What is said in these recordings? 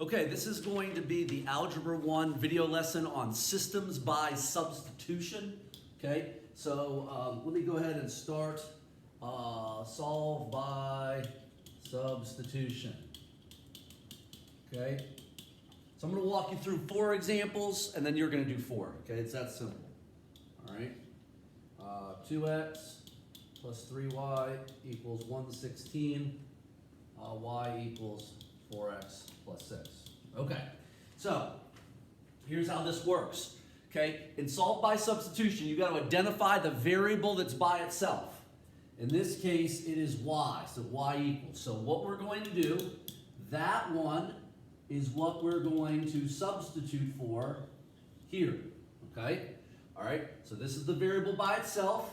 Okay, this is going to be the Algebra 1 video lesson on systems by substitution. Okay, so let me go ahead and start solve by substitution. Okay, so I'm going to walk you through 4 examples and then you're going to do 4. Okay, it's that simple. All right, 2x plus 3y equals 116, y equals 4x plus 6. Okay, so here's how this works. Okay, in solve by substitution, you've got to identify the variable that's by itself. In this case, it is y, so y equals. So what we're going to do, that one is what we're going to substitute for here. Okay, all right, so this is the variable by itself.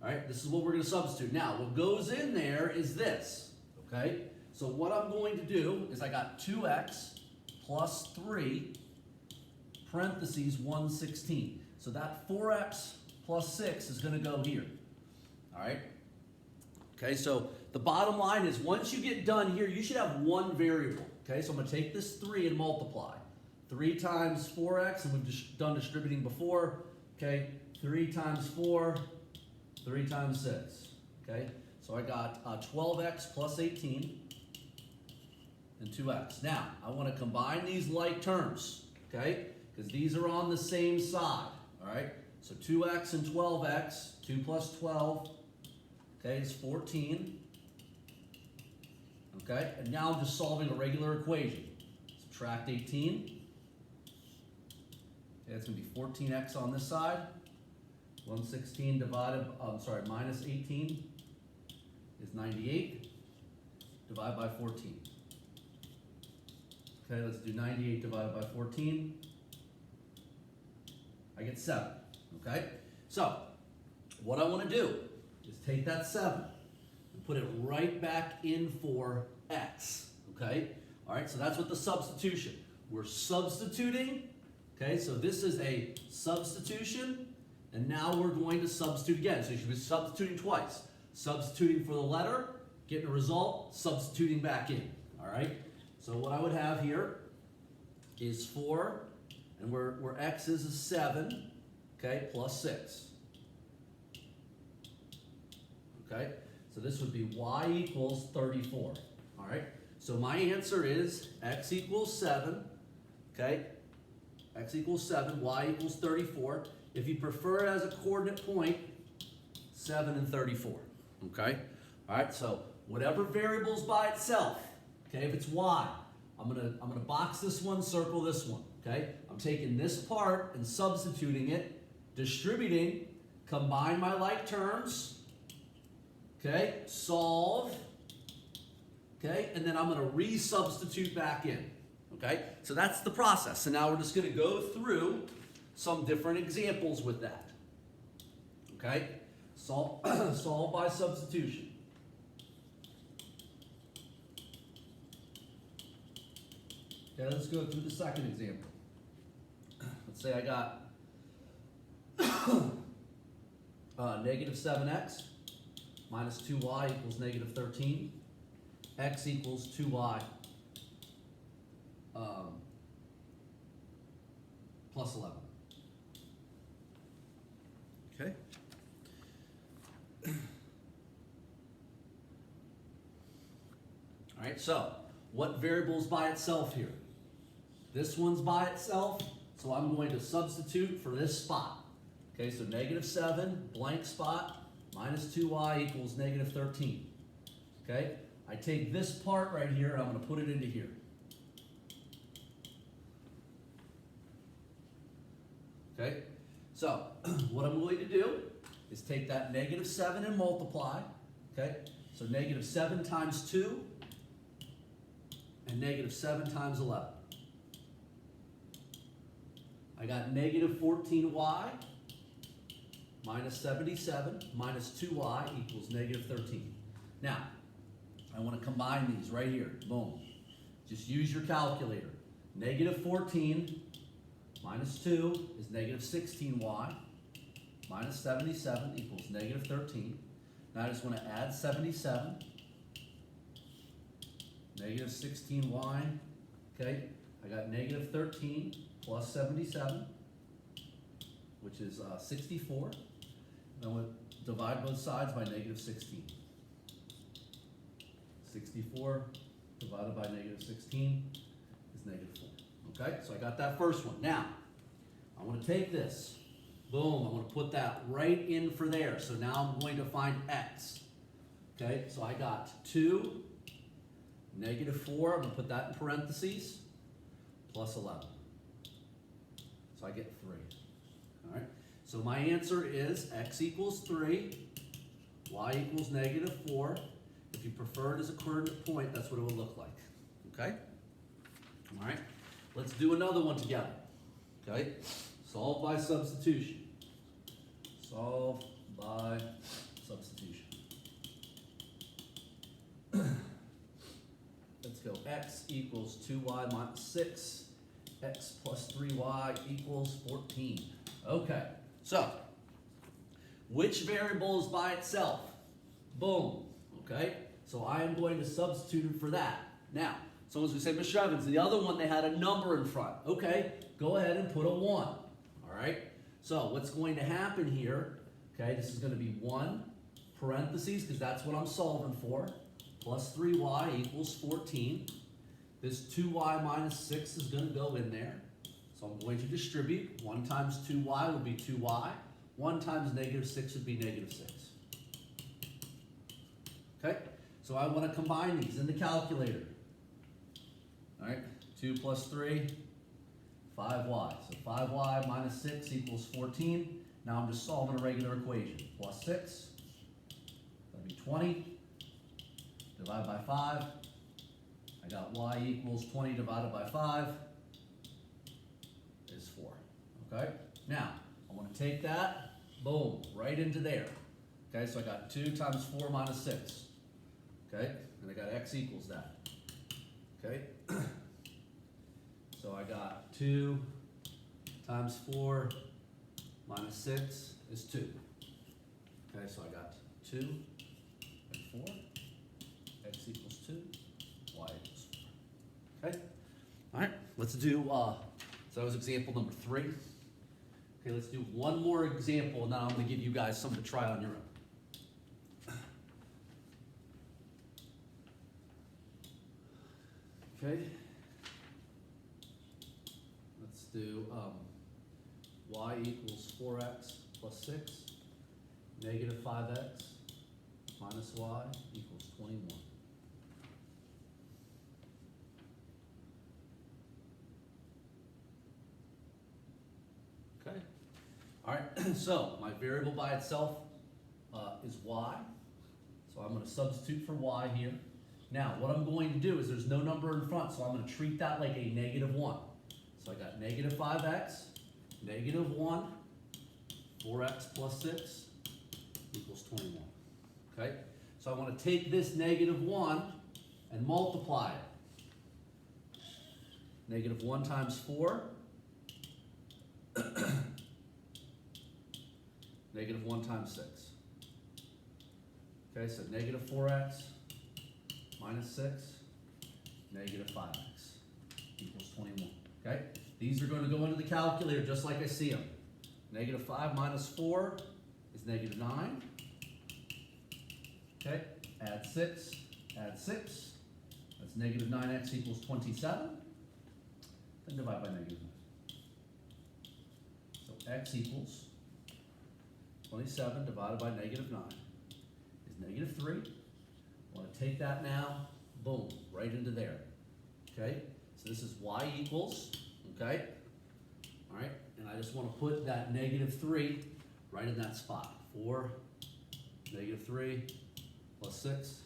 All right, this is what we're going to substitute. Now, what goes in there is this. Okay, so what I'm going to do is I got 2x plus 3 parentheses 116. So that 4x plus 6 is going to go here. All right. Okay, so the bottom line is once you get done here, you should have one variable. Okay, so I'm going to take this 3 and multiply. 3 times 4x, and we've just done distributing before. Okay, 3 times 4, 3 times 6. Okay, so I got 12x plus 18 and 2x. Now, I want to combine these like terms. Okay, because these are on the same side. All right, so 2x and 12x, 2 plus 12, okay, is 14. Okay, and now I'm just solving a regular equation. Subtract 18. Okay, it's going to be 14x on this side. 116 divided, minus 18 is 98. Divide by 14. Okay, let's do 98 divided by 14. I get 7. Okay, so what I want to do is take that 7 and put it right back in for x. Okay, all right, so that's what the substitution. We're substituting. Okay, so this is a substitution, and now we're going to substitute again. So you should be substituting twice. Substituting for the letter, getting a result, substituting back in. All right, so what I would have here is 4, and where x is 7, okay, plus 6. Okay, so this would be y equals 34. All right, so my answer is x equals 7, okay, x equals 7, y equals 34. If you prefer it as a coordinate point, 7 and 34. Okay, all right, so whatever variable's by itself, okay, if it's y, I'm gonna box this one, circle this one. Okay, I'm taking this part and substituting it, distributing, combine my like terms. Okay, solve. Okay, and then I'm going to resubstitute back in. Okay, so that's the process. So now we're just going to go through some different examples with that. Okay, solve by substitution. Okay, let's go through the second example. Let's say I got negative 7x minus 2y equals negative 13. X equals 2y plus 11. Okay. All right, so what variable is by itself here? This one's by itself, so I'm going to substitute for this spot. Okay, so negative 7, blank spot, minus 2y equals negative 13. Okay, I take this part right here and I'm going to put it into here. Okay, so what I'm going to do is take that negative 7 and multiply. Okay, so negative 7 times 2 and negative 7 times 11. I got negative 14y minus 77 minus 2y equals negative 13. Now, I want to combine these right here. Boom. Just use your calculator. Negative 14 minus 2 is negative 16y minus 77 equals negative 13. Now I just want to add 77, negative 16y, okay, I got negative 13 plus 77, which is 64. I'm going to divide both sides by negative 16. 64 divided by negative 16 is negative 4. Okay, so I got that first one. Now, I want to take this. Boom, I'm going to put that right in for there. So now I'm going to find x. Okay, so I got 2, negative 4, I'm going to put that in parentheses, plus 11. So I get 3. All right, so my answer is x equals 3, y equals negative 4. If you prefer it as a coordinate point, that's what it would look like. Okay? All right, let's do another one together. Okay, solve by substitution. Solve by substitution. Let's go. X equals 2y minus 6. X plus 3y equals 14. Okay, so which variable is by itself? Boom. Okay, so I am going to substitute it for that. Now, so as we say, Mr. Evans, the other one they had a number in front. Okay, go ahead and put a 1. All right, so what's going to happen here, okay, this is going to be 1 parentheses, because that's what I'm solving for, plus 3y equals 14. This 2y minus 6 is going to go in there. So I'm going to distribute. 1 times 2y would be 2y. 1 times negative 6 would be negative 6. Okay, so I want to combine these in the calculator. All right, 2 plus 3, 5y. So 5y minus 6 equals 14. Now I'm just solving a regular equation. Plus 6, that'll be 20. Divide by 5. I got y equals 20 divided by 5 is 4. Okay, now I want to take that, boom, right into there. Okay, so I got 2 times 4 minus 6. Okay, and I got x equals that. Okay, so I got 2 times 4 minus 6 is 2. Okay, so I got 2 and 4. X equals 2, y equals 4. Okay, all right, let's do, so that was example number 3. Okay, let's do one more example, and then I'm going to give you guys something to try on your own. Okay, let's do y equals 4x plus 6, negative 5x minus y equals 21. Okay, all right, so my variable by itself is y, so I'm going to substitute for y here. Now, what I'm going to do is there's no number in front, so I'm going to treat that like a negative 1. So I got negative 5x, negative 1, 4x plus 6 equals 21. Okay? So I want to take this negative 1 and multiply it. Negative 1 times 4. Negative 1 times 6. Okay, so negative 4x minus 6, negative 5x equals 21. Okay, these are going to go into the calculator just like I see them. Negative 5 minus 4 is negative 9. Okay, add 6, that's negative 9x equals 27. Then divide by negative 9. So x equals 27 divided by negative 9 is negative 3. I want to take that now, boom, right into there. Okay, so this is y equals, okay, all right, and I just want to put that negative 3 right in that spot. 4, negative 3, plus 6,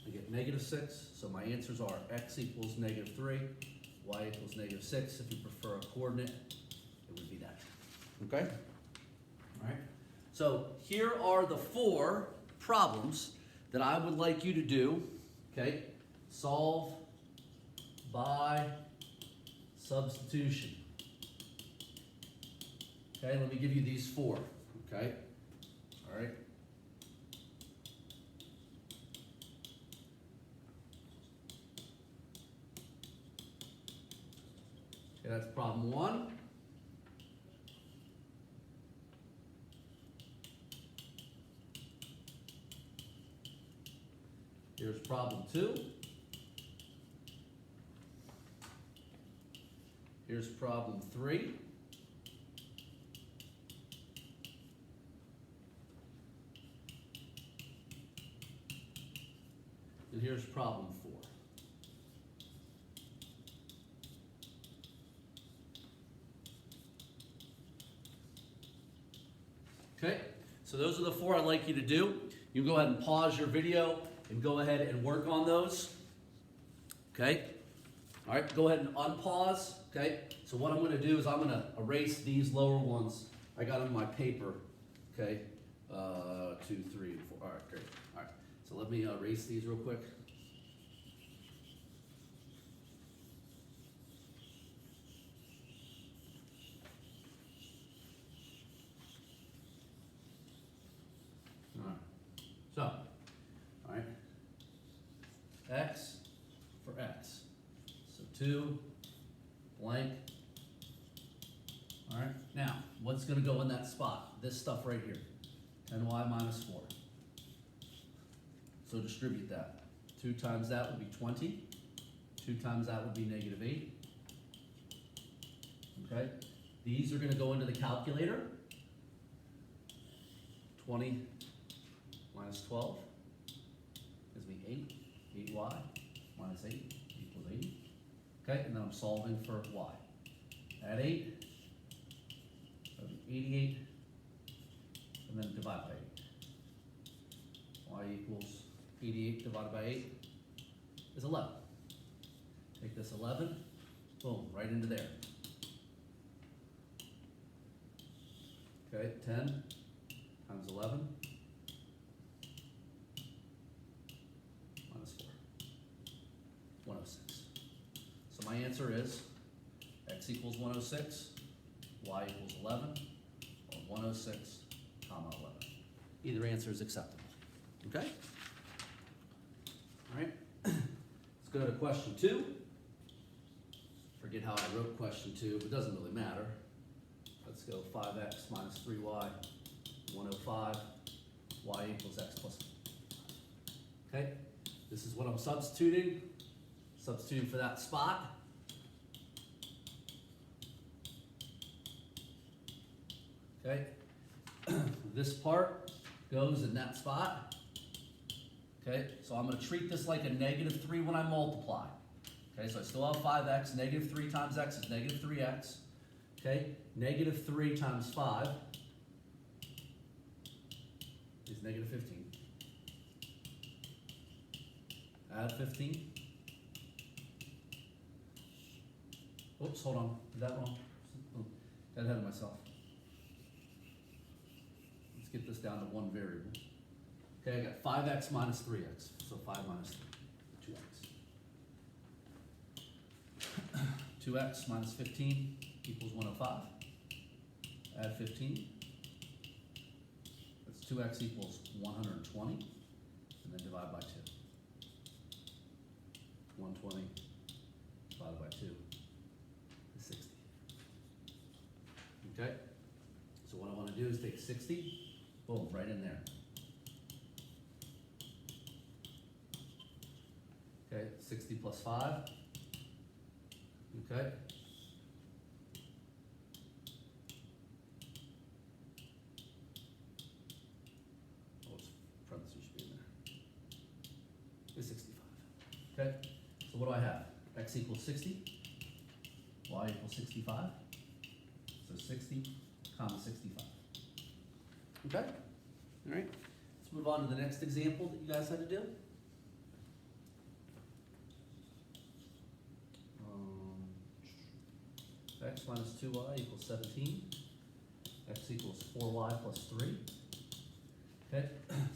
I get negative 6, so my answers are x equals negative 3, y equals negative 6. If you prefer a coordinate, it would be that. Okay, all right, so here are the 4 problems that I would like you to do. Okay, solve by substitution. Okay, let me give you these 4. Okay, all right. Okay, that's problem 1. Here's problem 2. Here's problem 3. And here's problem 4. Okay, so those are the 4 I'd like you to do. You can go ahead and pause your video and go ahead and work on those. Okay, all right, go ahead and unpause. Okay, so what I'm going to do is I'm going to erase these lower ones. I got them in my paper. Okay, 2, 3, and 4. All right, great. All right, so let me erase these real quick. So, all right, x for x. So 2 blank. All right, now what's going to go in that spot? This stuff right here, 10y minus 4. So distribute that. 2 times that would be 20. 2 times that would be negative 8. Okay, these are going to go into the calculator. 20 minus 12 gives me 8. 8y minus 8 equals 80. Okay, and then I'm solving for y. Add 8, that would be 88, and then divide by 8. Y equals 88 divided by 8 is 11. Take this 11, boom, right into there. Okay, 10 times 11. Minus 4. 106. So my answer is x equals 106, y equals 11, or 106, comma 11. Either answer is acceptable. Okay? All right. Let's go to question 2. Forget how I wrote question 2, but it doesn't really matter. Let's go 5x minus 3y, 105, y equals x plus 1. Okay? This is what I'm substituting. Substituting for that spot. Okay? This part goes in that spot. Okay? So I'm going to treat this like a negative 3 when I multiply. Okay? So I still have 5x. Negative 3 times x is negative 3x. Okay? Negative 3 times 5 is negative 15. Add 15. Oops, hold on. Is that wrong? Oh, got ahead of myself. Let's get this down to one variable. Okay, I got 5x minus 3x. So 5 minus 3, 2x. 2x minus 15 equals 105. Add 15. That's 2x equals 120. And then divide by 2. 120 divided by 2 is 60. Okay? So what I want to do is take 60, boom, right in there. Okay, 60 plus 5. Okay. Oh, parentheses should be in there. It's 65. Okay. So what do I have? X equals 60, y equals 65, so 60, comma 65. Okay? All right, let's move on to the next example that you guys had to do. X minus 2y equals 17, x equals 4y plus 3. Okay,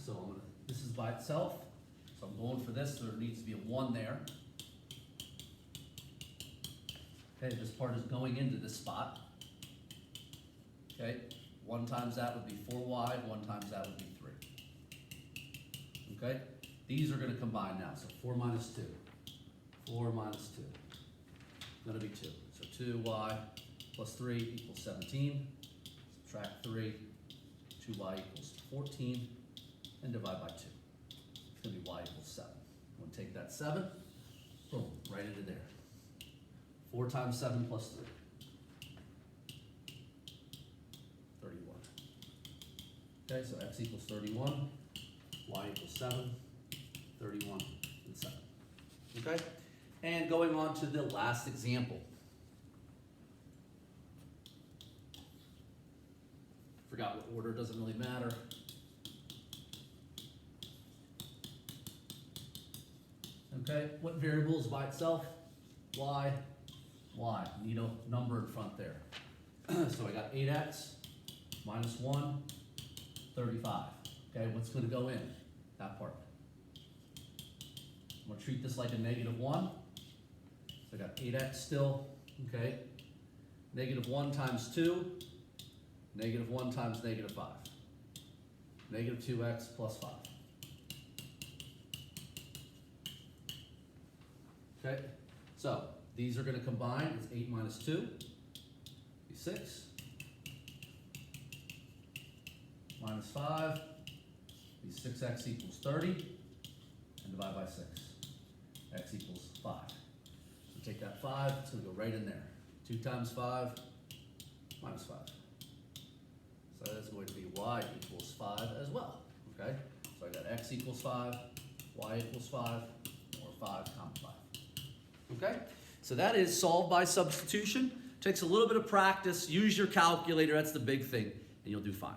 so this is by itself, so I'm going for this, so there needs to be a 1 there. Okay, this part is going into this spot. Okay, 1 times that would be 4y, 1 times that would be 3. Okay, these are going to combine now, so 4 minus 2. 4 minus 2. going to be 2. So 2y plus 3 equals 17. Subtract 3, 2y equals 14, and divide by 2. It's going to be y equals 7. I'm going to take that 7, boom, right into there. 4 times 7 plus 3. 31. Okay, so x equals 31, y equals 7, 31, and 7. Okay? And going on to the last example. Forgot what order, doesn't really matter. Okay, what variable is by itself? Y. Y. Need a number in front there. So I got 8x minus 1, 35. Okay, what's going to go in? That part. I'm going to treat this like a -1. So I got 8x still. Okay. -1 times 2. -1 times -5. -2x plus 5. Okay, so these are going to combine. It's 8 minus 2, be 6. Minus 5, be 6x equals 30, and divide by 6. X equals 5. So take that 5, it's going to go right in there. 2 times 5, minus 5. So that's going to be y equals 5 as well. Okay, so I got x equals 5, y equals 5, or 5 comma 5. Okay, so that is solved by substitution. Takes a little bit of practice. Use your calculator, that's the big thing, and you'll do fine.